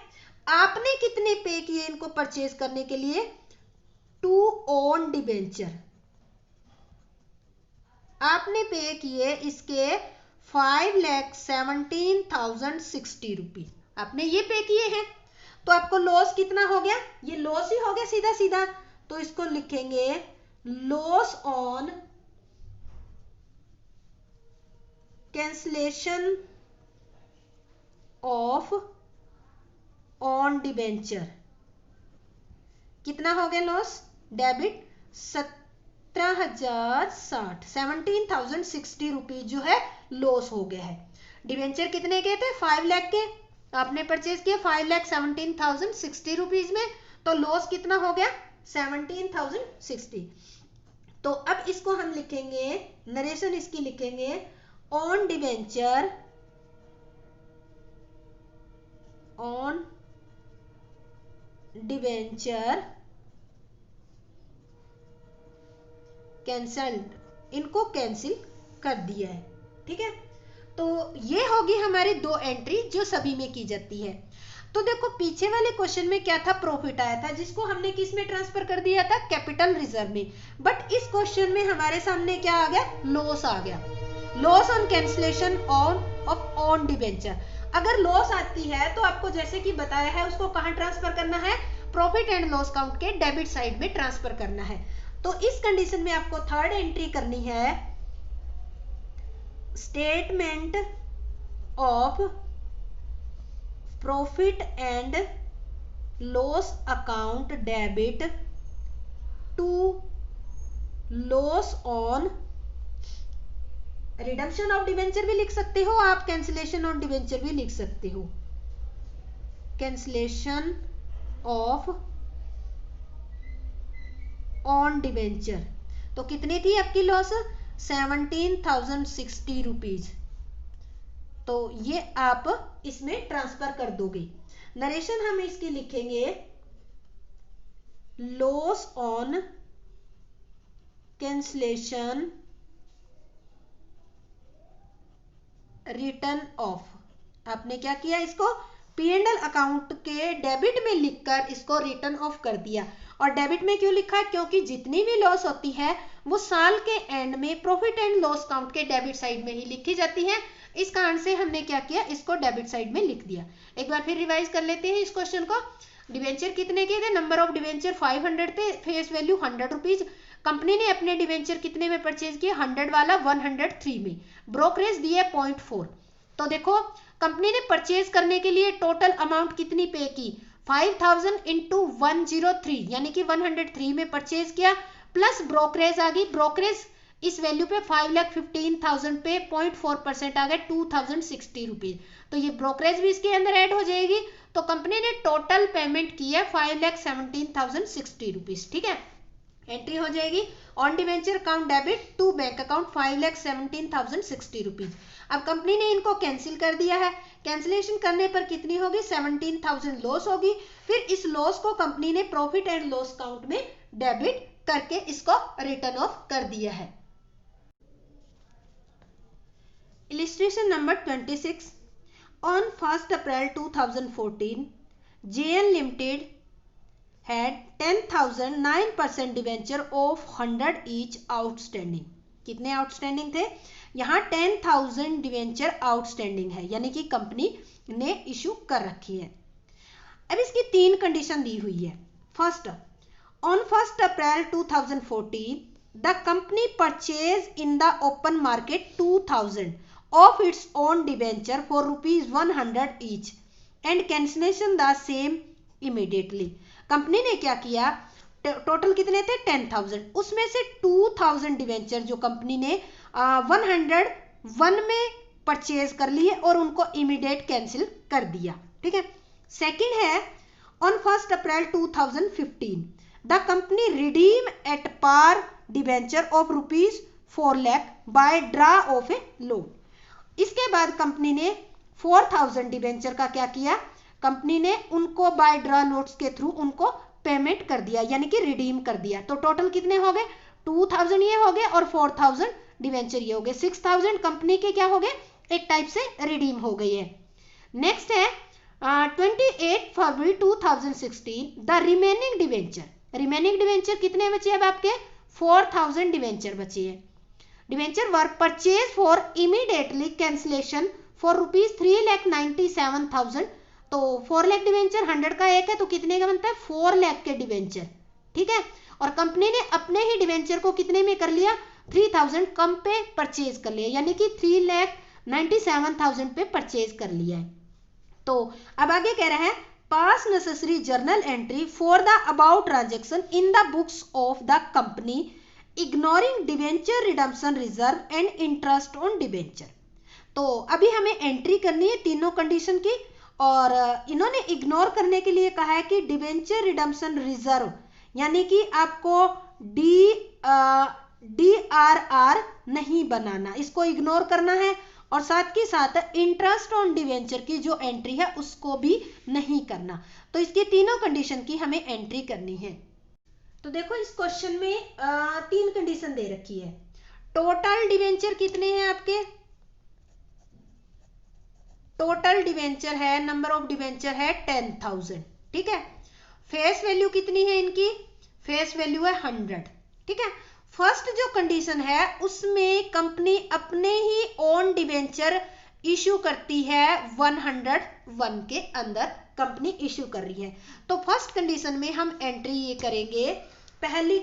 आपने कितने पे किए इनको परचेज करने के लिए? 2 ओन डिवेंचर आपने पे किए इसके 5,17,060 रुपीज आपने ये पे किए हैं। तो आपको लॉस कितना हो गया? ये लॉस ही हो गया सीधा सीधा, तो इसको लिखेंगे loss on cancellation of own debenture. कितना हो गया लॉस? डेबिट 17,060, 17,060 रुपीज जो है लॉस हो गया है। डिवेंचर कितने के थे? 5 लाख के, आपने परचेज किया 5,17,060 रुपीज में, तो लॉस कितना हो गया? 17,060। तो अब इसको हम लिखेंगे, नरेशन इसकी लिखेंगे on debenture, on debenture cancelled, इनको कैंसिल कर दिया है। ठीक है, तो ये होगी हमारी 2 एंट्री जो सभी में की जाती है। तो देखो पीछे वाले क्वेश्चन में क्या था? प्रॉफिट आया था, जिसको हमने किस में ट्रांसफर कर दिया था? कैपिटल रिजर्व में। बट इस क्वेश्चन में हमारे सामने क्या आ गया? लॉस आ गया, loss on cancellation of own debenture. अगर लॉस आती है तो आपको जैसे कि बताया है उसको कहां ट्रांसफर करना है? प्रॉफिट एंड लॉस काउंट के डेबिट साइड में ट्रांसफर करना है। तो इस कंडीशन में आपको थर्ड एंट्री करनी है statement of profit and loss account debit to loss on redemption of debenture भी लिख सकते हो आप, कैंसिलेशन ऑन डिवेंचर भी लिख सकते हो। कैंसिलेशन ऑफ ऑन डिवेंचर, तो कितनी थी आपकी लॉस? 17,060 रुपीज। तो ये आप इसमें ट्रांसफर कर दोगे। नरेशन हम इसकी लिखेंगे loss on cancellation return of, आपने क्या किया, इसको P&L अकाउंट के डेबिट में लिखकर इसको रिटर्न ऑफ कर दिया। और डेबिट में क्यों लिखा है, क्योंकि जितनी भी लॉस होती है वो साल के एंड में प्रॉफिट एंड लॉस अकाउंट के डेबिट साइड में ही लिखी जाती है। इस कारण से हमने क्या किया, इसको डेबिट साइड में लिख दिया। एक बार फिर रिवाइज कर लेते हैं इस क्वेश्चन को। डिवेंचर कितने के थे, नंबर ऑफ डिवेंचर 500 थे, फेस वैल्यू 100 रुपीज। कंपनी ने अपने डिवेंचर कितने में परचेज किए, 100 वाला 103 में। ब्रोकरेज दिए 0.4। तो देखो कंपनी ने परचेज करने के लिए टोटल अमाउंट कितनी पे की, 5000 इंटू 103 यानी कि 103 में परचेज किया, प्लस ब्रोकरेज आ गई। ब्रोकरेज इस वैल्यू पे 5,15,000 पे 0.4% आ गए 2060 रुपीज। तो ये ब्रोकरेज भी इसके अंदर ऐड हो जाएगी। तो कंपनी ने टोटल पेमेंट की है 5,17,060 रुपीज। ठीक है, एंट्री हो जाएगी own debenture account debit to bank account 5,17,060 rupees. अब कंपनी ने इनको कैंसिल कर दिया है। कैंसिलेशन करने पर कितनी होगी, 17,000 लॉस होगी। फिर इस लॉस को कंपनी ने प्रॉफिट एंड लॉस अकाउंट में डेबिट करके इसको रिटर्न ऑफ कर दिया है। Illustration number 26। On 1 April 2014 JN Limited had 10,000 9% debenture of 100 each outstanding. कितने आउटस्टैंडिंग थे, यहाँ 10,000 डिवेंचर आउटस्टैंडिंग है, यानी कि कंपनी ने इशू कर रखी है। अब इसकी 3 कंडीशन दी हुई है। First, on 1 April 2014 the company purchase in the open market 2,000 of its own debenture for ₹100 each and cancellation the same immediately। Company ने क्या किया, टोटल कितने थे 10,000, उसमें से 2,000 डिवेंचर जो कंपनी ने 101 में परचेज कर लिए और उनको इमीडिएट कैंसिल कर दिया। ठीक है। सेकंड है, on 1 April 2015 the company redeem at par debenture of ₹4 lakh by draw of a loan. इसके बाद कंपनी ने 4,000 डिवेंचर का क्या किया, कंपनी ने उनको बाय ड्रा नोट्स के थ्रू उनको पेमेंट कर दिया, यानी कि रिडीम कर दिया। तो टोटल कितने हो गए, 2,000 ये हो गए और 4,000 डिवेंचर ये हो गए। 6,000 कंपनी के क्या हो गए, एक टाइप से रिडीम हो गई है। नेक्स्ट है 28 फरवरी 2016 the remaining debenture. Remaining debenture कितने बचे अब आपके, 4,000 डिवेंचर बचे हैं। Debenture were purchase for immediately cancellation for ₹3,97,000। तो 4 लाख डिवेंचर 100 का एक है तो कितने का बनता है, 4 लाख के डिवेंचर। ठीक है, और कंपनी ने अपने ही डिवेंचर को कितने में कर लिया, 3,000 कम पे परचेज कर लिया, यानी कि 3,97,000 पे परचेज कर लिया है। तो अब आगे कह रहा है, पास necessary journal entry for the about transaction in the books of the company ignoring debenture redemption reserve and interest on debenture. तो अभी हमें एंट्री करनी है तीनों कंडीशन की, और इन्होंने इग्नोर करने के लिए कहा है कि डिवेंचर रिडम्पशन रिजर्व, यानी कि आपको DRR नहीं बनाना, इसको इग्नोर करना है, और साथ के साथ इंटरेस्ट ऑन डिवेंचर की जो एंट्री है उसको भी नहीं करना। तो इसकी तीनों कंडीशन की हमें एंट्री करनी है। तो देखो इस क्वेश्चन में 3 कंडीशन दे रखी है। टोटल डिवेंचर कितने हैं आपके, टोटल डिवेंचर है, नंबर ऑफ डिवेंचर है 10,000। ठीक है। फेस वैल्यू कितनी है इनकी, फेस वैल्यू है 100। ठीक है। फर्स्ट जो कंडीशन है उसमें कंपनी अपने ही ओन डिवेंचर इशू करती है, 101 के अंदर कंपनी इशू कर रही है। तो फर्स्ट कंडीशन में हम एंट्री ये करेंगे, पहली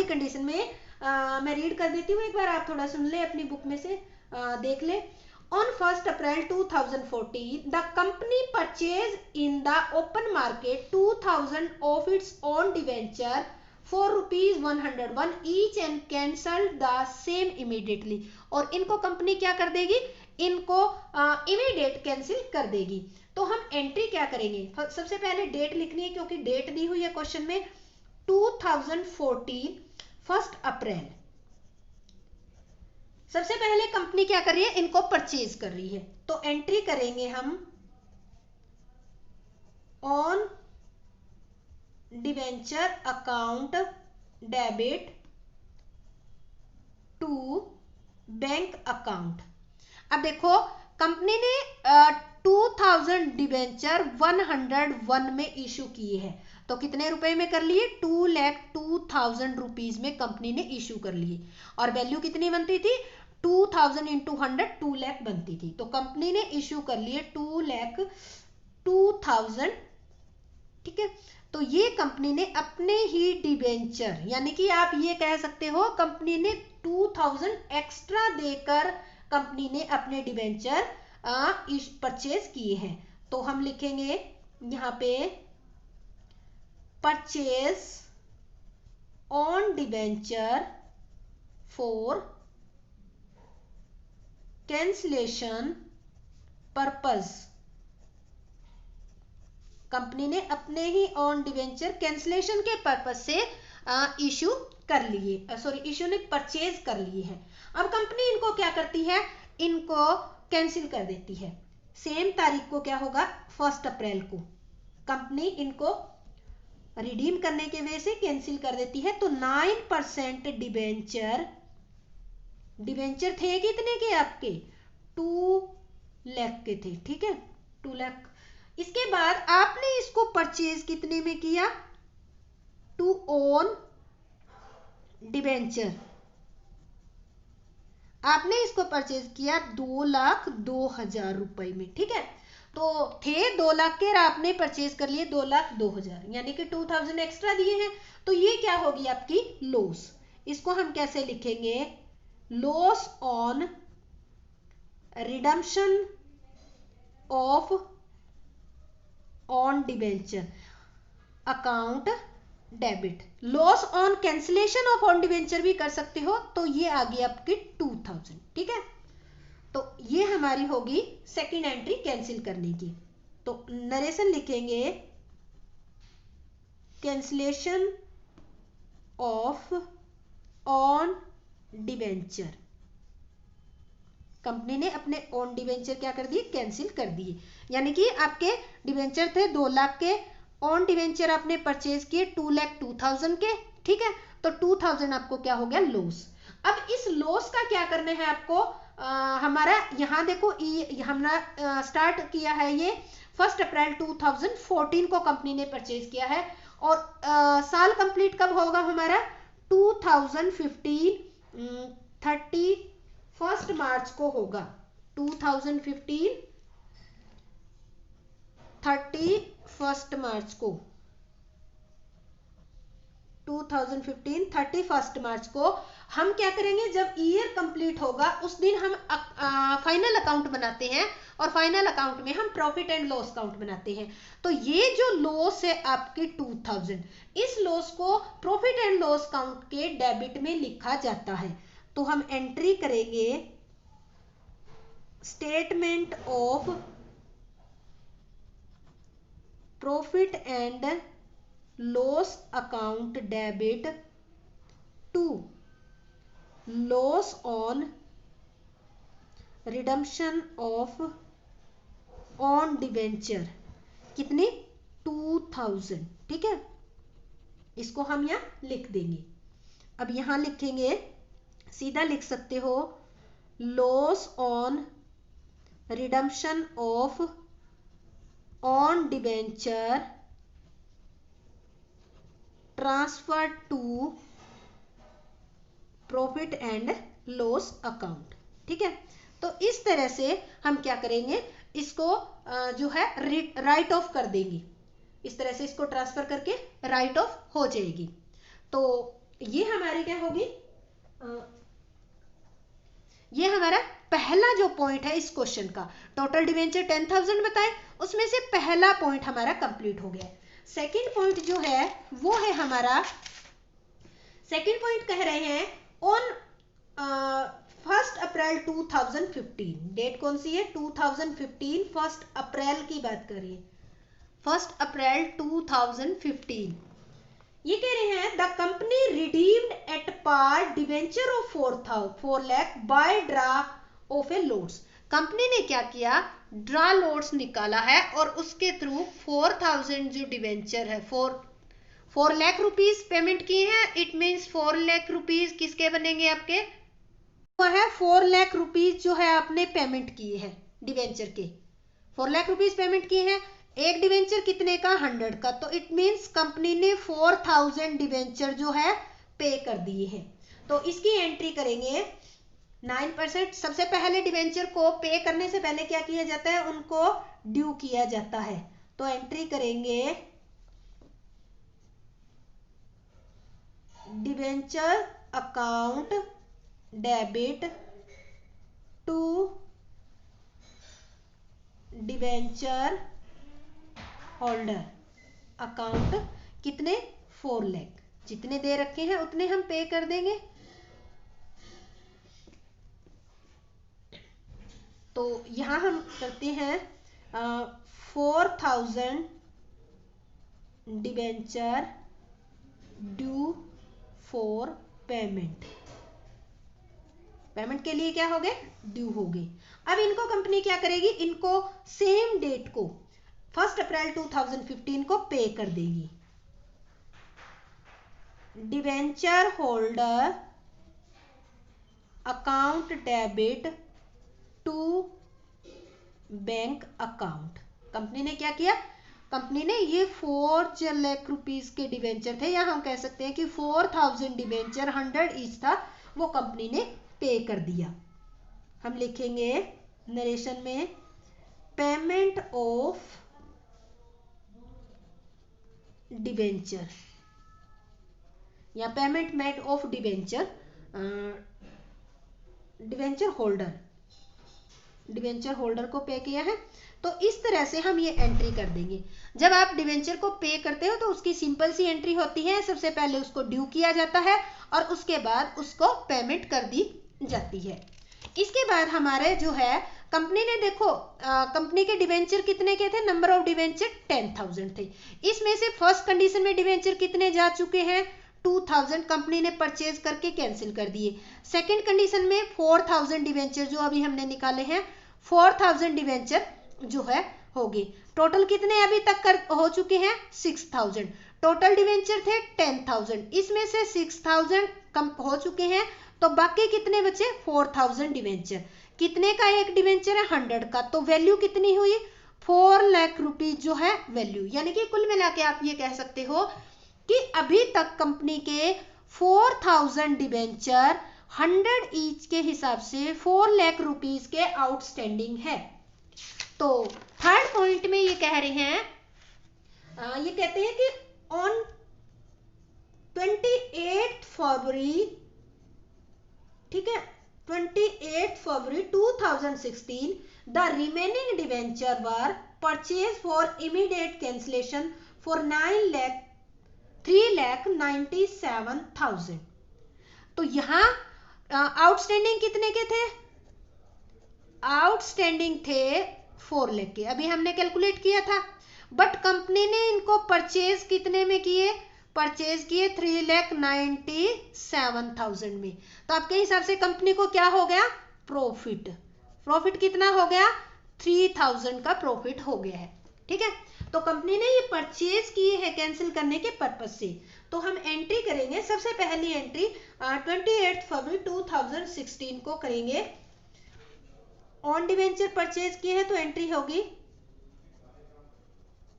कंडीशन में मैं रीड कर देती हूँ, एक बार आप थोड़ा सुन ले, अपनी बुक में से देख ले। On 1 April 2014, the company purchased in the open market 2,000 of its own debenture for ₹101 each and cancelled the same immediately। और इनको कंपनी क्या कर देगी, इनको इमीडिएट कैंसिल कर देगी। तो हम एंट्री क्या करेंगे, सबसे पहले डेट लिखनी है क्योंकि डेट दी हुई है क्वेश्चन में 2014 1 अप्रैल। सबसे पहले कंपनी क्या कर रही है, इनको परचेज कर रही है। तो एंट्री करेंगे हम on debenture account debit bank account. अब देखो कंपनी ने 2000 डिबेंचर 101 में इशू किए हैं, तो कितने रुपए में कर लिए? 2,02,000 रुपीज में कंपनी ने इशू कर लिए, और वैल्यू कितनी बनती थी? 2000 इंटू 100 2 लाख बनती थी। तो कंपनी ने इशू कर लिए 2,02,000, ठीक है। तो ये कंपनी ने अपने ही डिबेंचर, यानी कि आप ये कह सकते हो कंपनी ने 2000 एक्स्ट्रा देकर कंपनी ने अपने डिबेंचर परचेज किए हैं। तो हम लिखेंगे यहाँ पे purchase on debenture for cancellation purpose. Company ने अपने ही ऑन डिबेंचर कैंसलेशन के पर्पस से इशू कर लिए, सॉरी इशू ने परचेज कर लिए हैं। अब कंपनी इनको क्या करती है? इनको कैंसिल कर देती है। सेम तारीख को क्या होगा? 1 अप्रैल को कंपनी इनको रिडीम करने के वजह से कैंसिल कर देती है। तो 9% डिबेंचर थे कितने के आपके? 2 लाख के थे, ठीक है, 2 लाख। इसके बाद आपने इसको परचेज कितने में किया? टू ओन डिबेंचर, आपने इसको परचेज किया 2,02,000 रुपए में, ठीक है। तो थे 2 लाख के और आपने परचेज कर लिए 2,02,000, यानी कि 2000 एक्स्ट्रा दिए हैं। तो ये क्या होगी आपकी? लॉस। इसको हम कैसे लिखेंगे? Loss on redemption of own debenture account debit. Loss on cancellation of own debenture भी कर सकते हो। तो ये आ गई आपकी 2000, ठीक है। तो ये हमारी होगी सेकंड एंट्री कैंसिल करने की। तो नरेशन लिखेंगे cancellation of own debenture. Company ने अपने ऑन डिबेंचर क्या कर दिए? कैंसिल कर दिए। यानी कि आपके डिबेंचर थे 2 लाख के, ऑन डिबेंचर आपने परचेज किए 2,02,000 के, ठीक है। तो 2000 आपको क्या हो गया? लॉस। अब इस लॉस का क्या करना है आपको? हमारा यहाँ देखो हमने स्टार्ट किया है ये 1 अप्रैल 2014 को कंपनी ने परचेज किया है, और साल कंप्लीट कब होगा हमारा? 2015 31 मार्च को होगा। 2015 31 मार्च को, 2015 31 मार्च को हम क्या करेंगे? जब ईयर कंप्लीट होगा उस दिन हम फाइनल अकाउंट बनाते हैं, और फाइनल अकाउंट में हम प्रॉफिट एंड लॉस अकाउंट बनाते हैं। तो ये जो लॉस है आपकी 2000, इस लॉस को प्रॉफिट एंड लॉस अकाउंट के डेबिट में लिखा जाता है। तो हम एंट्री करेंगे statement of profit and loss account debit to loss on redemption of own debenture. कितनी? 2000, ठीक है। इसको हम यहां लिख देंगे। अब यहां लिखेंगे, सीधा लिख सकते हो loss on redemption of own debenture transfer to profit and loss account, ठीक है। तो इस तरह से हम क्या करेंगे? इसको जो है राइट ऑफ कर देंगे। इस तरह से इसको ट्रांसफर करके राइट ऑफ हो जाएगी। तो ये हमारी क्या होगी? ये हमारा पहला जो पॉइंट है इस क्वेश्चन का, टोटल डिवेंचर 10,000 बताए, उसमें से पहला पॉइंट हमारा कंप्लीट हो गया। सेकंड पॉइंट जो है वो है हमारा, सेकंड पॉइंट कह रहे हैं ऑन 1 अप्रैल 2015। डेट कौन सी है? 2015, 1 अप्रैल की बात करिए, 1 अप्रैल 2015। ये कह रहे हैं the company redeemed at par debenture of 4 lakh by draw of a lots. Company ने क्या किया? ड्रा लोड्स निकाला है, और उसके थ्रू 4000 जो डिवेंचर है 4 लाख रुपीज पेमेंट किए हैं। इट मीन्स 4 लाख रुपीज किसके बनेंगे? आपके हुआ है 4 लाख रुपीज जो है आपने पेमेंट किए हैं डिवेंचर के, 4 लाख रुपीज पेमेंट किए हैं। एक डिवेंचर कितने का, 100 का, तो इट मींस कंपनी ने 4000 डिवेंचर जो है पे कर दिए हैं। तो इसकी एंट्री करेंगे 9%। सबसे पहले डिवेंचर को पे करने से पहले क्या किया जाता है, उनको ड्यू किया जाता है। तो एंट्री करेंगे debenture account debit to debenture holder account, कितने, 4 लाख, जितने दे रखे हैं उतने हम पे कर देंगे। तो यहां हम करते हैं 4000 debenture due for payment, payment के लिए क्या हो गए, ड्यू हो गए। अब इनको कंपनी क्या करेगी, इनको सेम डेट को 1 अप्रैल 2015 को पे कर देगी। Debenture holder account debit to bank account. Company ने क्या किया, कंपनी ने ये 4 लाख रुपीस के डिवेंचर थे, या हम कह सकते हैं कि 4000 डिवेंचर 100 ईच था, वो कंपनी ने पे कर दिया। हम लिखेंगे नरेशन में पेमेंट ऑफ डिवेंचर या payment made of debenture, debenture holder, debenture holder को पे किया है। तो इस तरह से हम ये एंट्री कर देंगे। जब आप डिवेंचर को पे करते हो तो उसकी सिंपल सी एंट्री होती है, सबसे पहले उसको ड्यू किया जाता है और उसके बाद उसको पेमेंट कर दी जाती है। इसके बाद हमारे जो है कंपनी ने देखो कंपनी के डिवेंचर कितने के थे, नंबर ऑफ डिवेंचर 10,000 थे। इसमें से फर्स्ट कंडीशन में डिवेंचर कितने जा चुके हैं, 2000 कंपनी ने परचेज करके कैंसिल कर दिए। सेकंड कंडीशन में 4000 डिवेंचर जो अभी हमने निकाले हैं, 4000 डिवेंचर जो है हो गए। टोटल कितने अभी तक हो चुके हैं, 6000। टोटल डिवेंचर थे 10,000, इसमें से 6000 कम हो चुके हैं, तो बाकी कितने बचे, 4000 डिवेंचर। कितने का एक डिवेंचर है, 100 का, तो वैल्यू कितनी हुई, 4 लाख रुपीज जो है वैल्यू। यानी कि कुल मिला के आप ये कह सकते हो कि अभी तक कंपनी के 4000 डिवेंचर 100 ईच के हिसाब से 4 लाख रुपीज के आउटस्टैंडिंग है। तो थर्ड पॉइंट में ये कह रहे हैं, ये कहते हैं कि ऑन 28 फरवरी, ठीक है, 28 फरवरी 2016 the remaining debenture were purchase for immediate cancellation for 3,97,000। तो यहां आउटस्टैंडिंग कितने के थे, आउटस्टैंडिंग थे 4 लाख के, अभी हमने कैलकुलेट किया था। बट कंपनी ने इनको परचेज कितने में किए, परचेज किए 3,97,000 में। तो आपके हिसाब से कंपनी को क्या हो गया, प्रॉफिट, प्रॉफिट कितना हो गया, 3000 का प्रॉफिट हो गया है। ठीक है, तो कंपनी ने ये परचेज किए हैं कैंसिल करने के पर्पज से। तो हम एंट्री करेंगे, सबसे पहली एंट्री 28 फरवरी 2016 को करेंगे। ऑन डिवेंचर परचेज किए हैं तो एंट्री होगी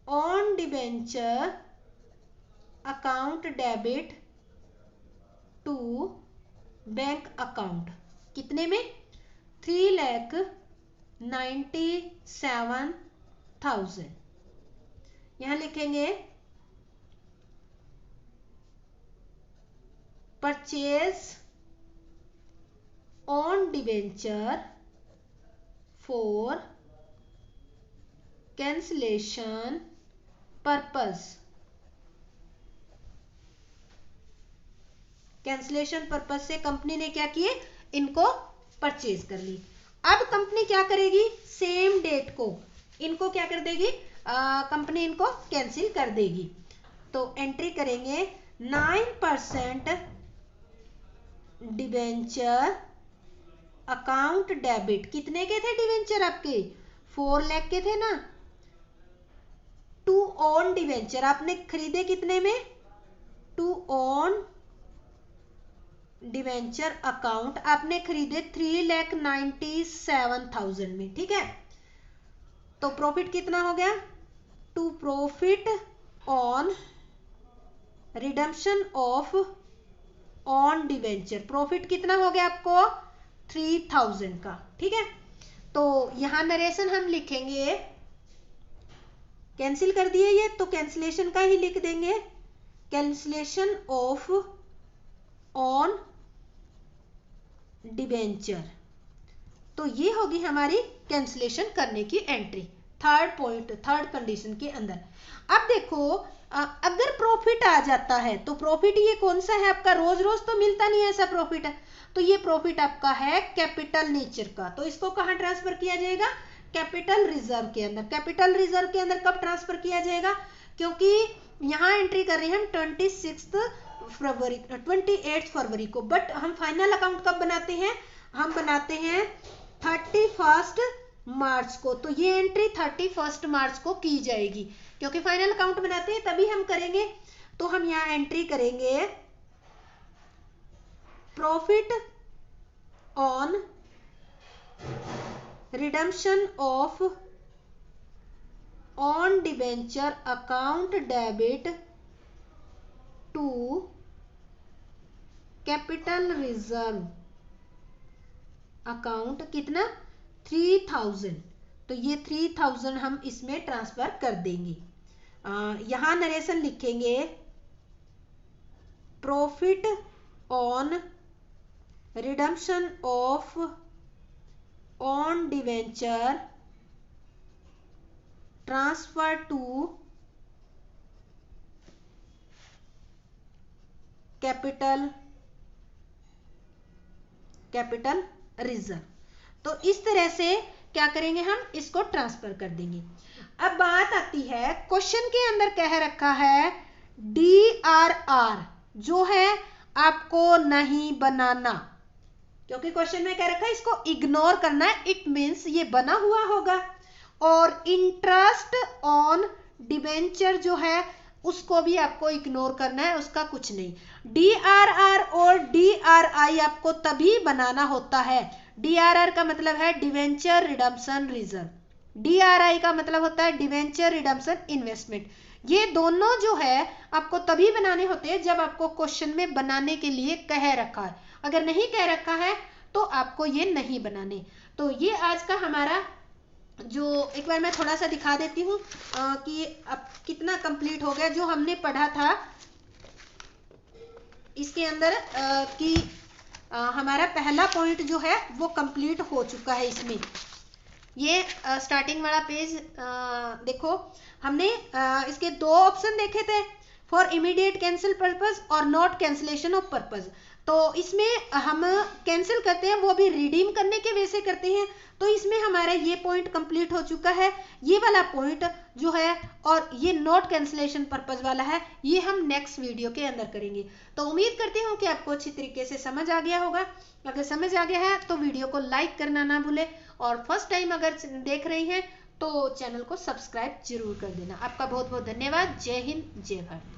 own debenture account debit to bank account, कितने में, 3,97,000। यहां लिखेंगे purchase own debenture for cancellation purpose, cancellation purpose से कंपनी ने क्या किए, इनको परचेज कर ली। अब कंपनी क्या करेगी, सेम डेट को इनको क्या कर देगी, कंपनी इनको कैंसिल कर देगी। तो एंट्री करेंगे 9% डिवेंचर अकाउंट डेबिट, कितने के थे डिवेंचर आपके, 4 लाख के थे ना, टू ऑन डिवेंचर आपने खरीदे कितने में, टू ऑन डिवेंचर अकाउंट आपने खरीदे 3,97,000 में, ठीक है। तो प्रॉफिट कितना हो गया, to profit on redemption of own debenture, profit कितना हो गया आपको 3,000 का, ठीक है। तो यहां नरेशन हम लिखेंगे, कैंसिल कर दिए ये, तो कैंसिलेशन का ही लिख देंगे, कैंसिलेशन ऑफ ऑन डिबेंचर। तो ये होगी हमारी कैंसिलेशन करने की entry, third point, third condition के अंदर। अब देखो अगर प्रॉफिट आ जाता है तो प्रॉफिट ये कौन सा है आपका, रोज रोज तो मिलता नहीं है ऐसा प्रॉफिट है, तो ये प्रॉफिट आपका है कैपिटल नेचर का। तो इसको कहां ट्रांसफर किया जाएगा, कैपिटल रिजर्व के अंदर। कैपिटल रिजर्व के अंदर कब ट्रांसफर किया जाएगा, क्योंकि यहां एंट्री कर रहे हैं हम 28 फरवरी को, बट हम फाइनल अकाउंट कब बनाते हैं, हम बनाते हैं 31 मार्च को। तो ये एंट्री 31 मार्च को की जाएगी, क्योंकि फाइनल अकाउंट बनाते हैं तभी हम करेंगे। तो हम यहां एंट्री करेंगे profit on redemption of own debenture account debit to capital reserve account, कितना 3,000। तो ये 3,000 हम इसमें ट्रांसफर कर देंगे। यहां नरेशन लिखेंगे profit on redemption of own debenture transfer to capital reserve. तो इस तरह से क्या करेंगे, हम इसको ट्रांसफर कर देंगे। अब बात आती है, क्वेश्चन के अंदर कह रखा है DRR जो है आपको नहीं बनाना, क्योंकि क्वेश्चन में कह रखा है इसको इग्नोर करना है, इट मींस ये बना हुआ होगा। और इंटरेस्ट ऑन डिबेंचर जो है उसको भी आपको इग्नोर करना है, उसका कुछ नहीं। DRR और DRI आपको तभी बनाना होता है। DRR का मतलब है डिवेंचर रिडम्पशन रिजर्व, DRI का मतलब होता है डिवेंचर रिडम्पशन इन्वेस्टमेंट। ये दोनों जो है आपको तभी बनाने होते हैं जब आपको क्वेश्चन में बनाने के लिए कह रखा है, अगर नहीं कह रखा है तो आपको ये नहीं बनाने। तो ये आज का हमारा जो, एक बार मैं थोड़ा सा दिखा देती हूँ कि अब कितना कंप्लीट हो गया जो हमने पढ़ा था इसके अंदर कि हमारा पहला पॉइंट जो है वो कंप्लीट हो चुका है। इसमें ये स्टार्टिंग वाला पेज देखो, हमने इसके दो ऑप्शन देखे थे, फॉर इमीडिएट कैंसिल पर्पस और नॉट कैंसिलेशन ऑफ पर्पस। तो इसमें हम कैंसिल करते हैं वो भी रिडीम करने के वजह से करते हैं, तो इसमें हमारा ये पॉइंट कंप्लीट हो चुका है। ये वाला पॉइंट जो है और ये नॉट कैंसिलेशन पर्पस वाला है, ये हम नेक्स्ट वीडियो के अंदर करेंगे। तो उम्मीद करती हूँ कि आपको अच्छी तरीके से समझ आ गया होगा। अगर समझ आ गया है तो वीडियो को लाइक करना ना भूले, और फर्स्ट टाइम अगर देख रही हैं तो चैनल को सब्सक्राइब जरूर कर देना। आपका बहुत बहुत धन्यवाद। जय हिंद, जय भारत।